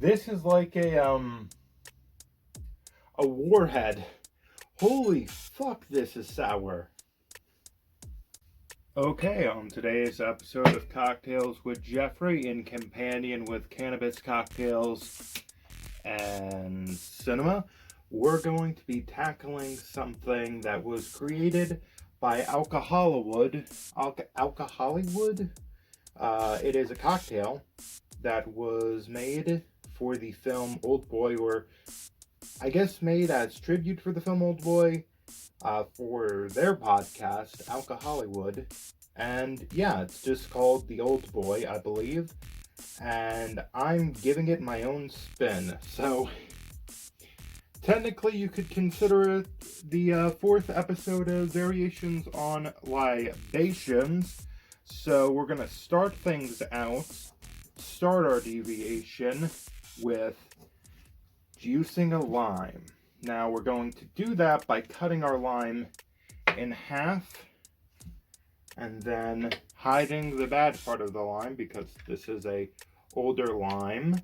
This is like a warhead. Holy fuck, this is sour. Okay, on today's episode of Cocktails with Jeffrey, in companion with Cannabis Cocktails and Cinema, we're going to be tackling something that was created by Alcohollywood. It is a cocktail that was made for the film Oldboy, or I guess made as tribute for the film Oldboy, for their podcast, Alcohollywood. And yeah, it's just called The Old Boy, I believe. And I'm giving it my own spin. So, technically, you could consider it the fourth episode of Variations on Libations. So, we're going to start things out, start our deviation with juicing a lime. Now, we're going to do that by cutting our lime in half and then hiding the bad part of the lime because this is a older lime.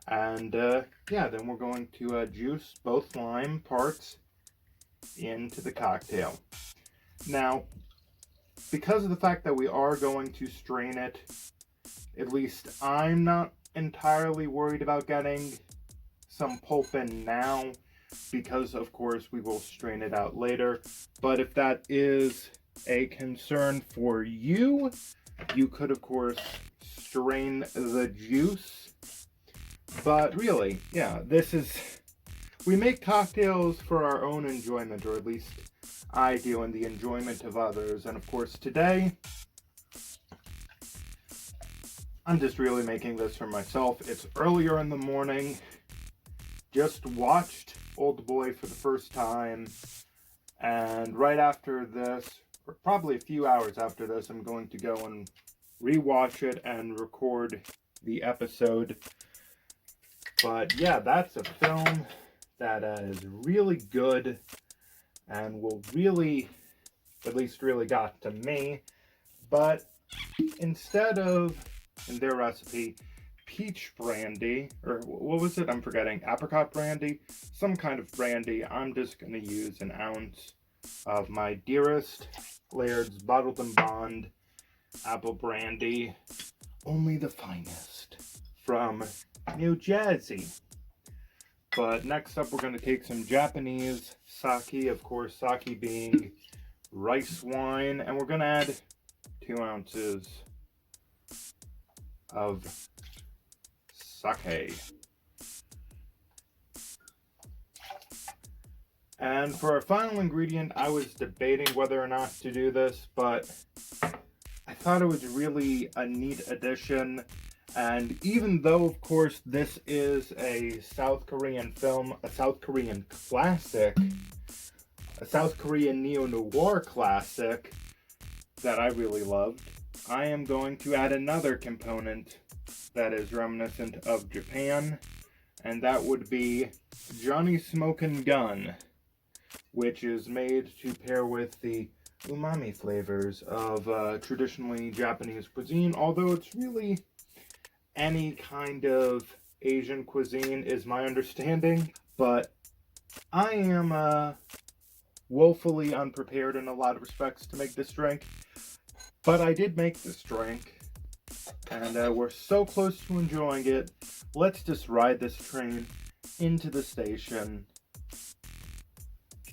And then we're going to juice both lime parts into the cocktail. Now, because of the fact that we are going to strain it, at least I'm not entirely worried about getting some pulp in now, because of course we will strain it out later. But if that is a concern for you, you could of course strain the juice. But really, yeah, we make cocktails for our own enjoyment, or at least I do, and the enjoyment of others. And of course today, I'm just really making this for myself. It's earlier in the morning. Just watched Oldboy for the first time, and right after this, or probably a few hours after this, I'm going to go and rewatch it and record the episode. But yeah, that's a film that is really good and will really, at least really got to me. But instead of, in their recipe, peach brandy, or what was it? I'm forgetting. Apricot brandy? Some kind of brandy. I'm just going to use an ounce of my dearest Laird's Bottled and Bond apple brandy. Only the finest from New Jersey. But next up, we're going to take some Japanese sake. Of course, sake being rice wine. And we're going to add 2 ounces of sake. And for our final ingredient, I was debating whether or not to do this, but I thought it was really a neat addition. And even though, of course, this is a South Korean film, a South Korean classic, a South Korean neo-noir classic that I really loved, I am going to add another component that is reminiscent of Japan, and that would be Johnny Smokin' Gun, which is made to pair with the umami flavors of traditionally Japanese cuisine, although it's really any kind of Asian cuisine is my understanding. But I am woefully unprepared in a lot of respects to make this drink, but I did make this drink. And we're so close to enjoying it. Let's just ride this train into the station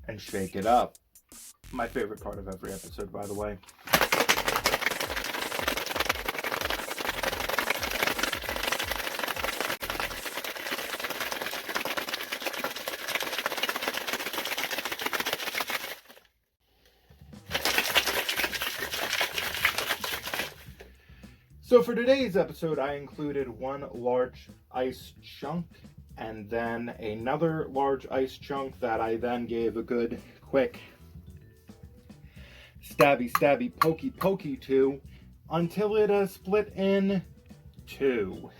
and shake it up. My favorite part of every episode, by the way. So for today's episode, I included 1 large ice chunk and then another large ice chunk that I then gave a good quick stabby pokey to until it split in 2.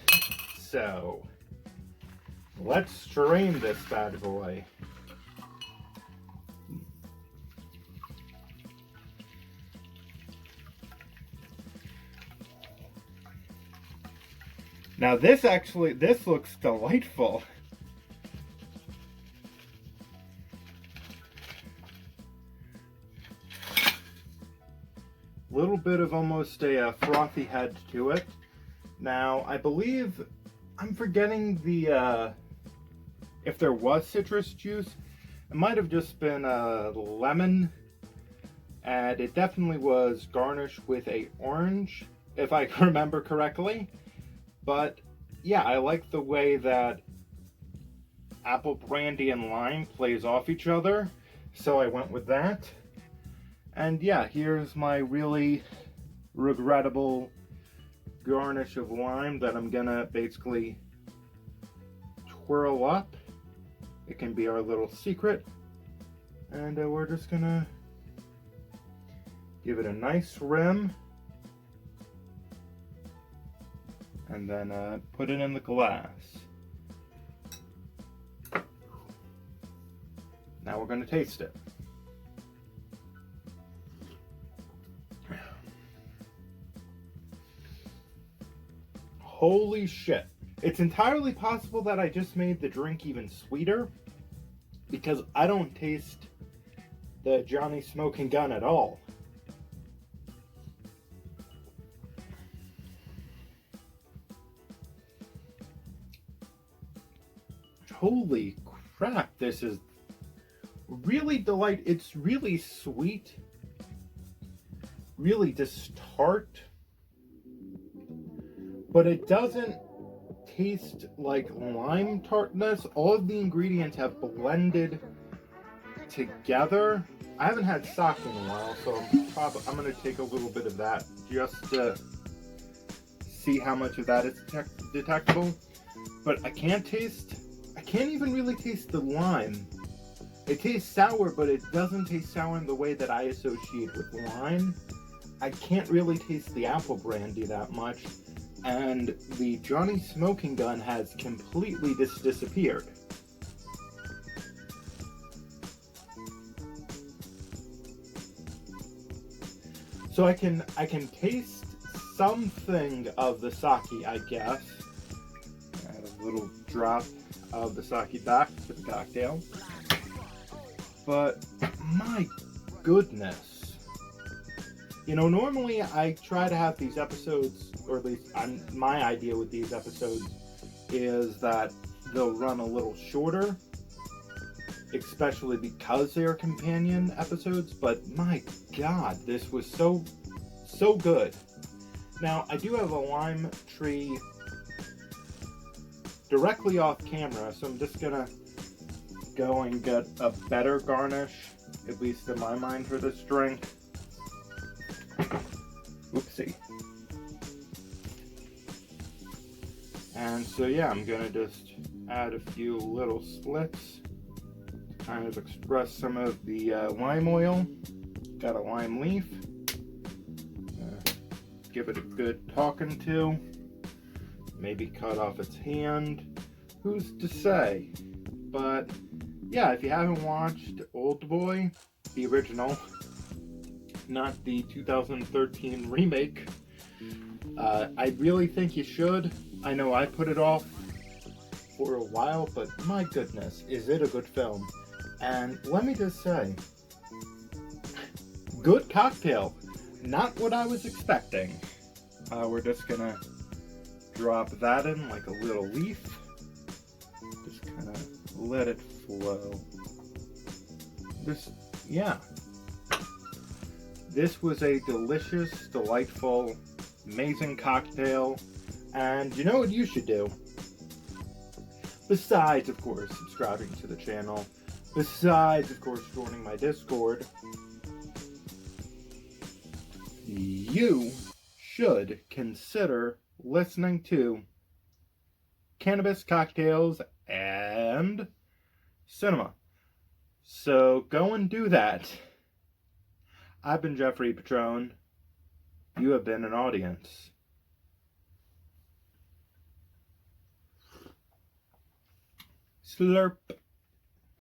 So let's strain this bad boy. Now this looks delightful. Little bit of almost a frothy head to it. Now, I believe, I'm forgetting if there was citrus juice. It might have just been lemon, and it definitely was garnished with a orange, if I remember correctly. But yeah, I like the way that apple brandy and lime plays off each other, so I went with that. And yeah, here's my really regrettable garnish of lime that I'm gonna basically twirl up. It can be our little secret. And we're just gonna give it a nice rim. And then put it in the glass. Now we're gonna taste it. Holy shit. It's entirely possible that I just made the drink even sweeter, because I don't taste the Johnny Smoking Gun at all. Holy crap, this is really delightful. It's really sweet, really just tart, but it doesn't taste like lime tartness. All of the ingredients have blended together. I haven't had sake in a while, so I'm gonna take a little bit of that just to see how much of that is detectable. But I can't even really taste the lime. It tastes sour, but it doesn't taste sour in the way that I associate with lime. I can't really taste the apple brandy that much. And the Johnny Smoking Gun has completely disappeared. So I can taste something of the sake, I guess. Add a little drop of the sake back to the cocktail. But my goodness. You know, normally I try to have these episodes, or at least my idea with these episodes is that they'll run a little shorter, especially because they are companion episodes. But my god, this was so good. Now, I do have a lime tree directly off camera, so I'm just gonna go and get a better garnish, at least in my mind, for this drink. Oopsie. And so yeah, I'm gonna just add a few little splits to kind of express some of the lime oil. Got a lime leaf. Give it a good talking to. Maybe cut off its hand. Who's to say? But yeah, if you haven't watched Old Boy, the original, not the 2013 remake, I really think you should. I know I put it off for a while, but my goodness, is it a good film. And let me just say, good cocktail. Not what I was expecting. We're just gonna drop that in like a little leaf. Just kind of let it flow. Yeah. This was a delicious, delightful, amazing cocktail. And you know what you should do? Besides, of course, subscribing to the channel. Besides, of course, joining my Discord. You should consider listening to Cannabis, Cocktails, and Cinema. So go and do that. I've been Jeffrey Patron. You have been an audience. Slurp.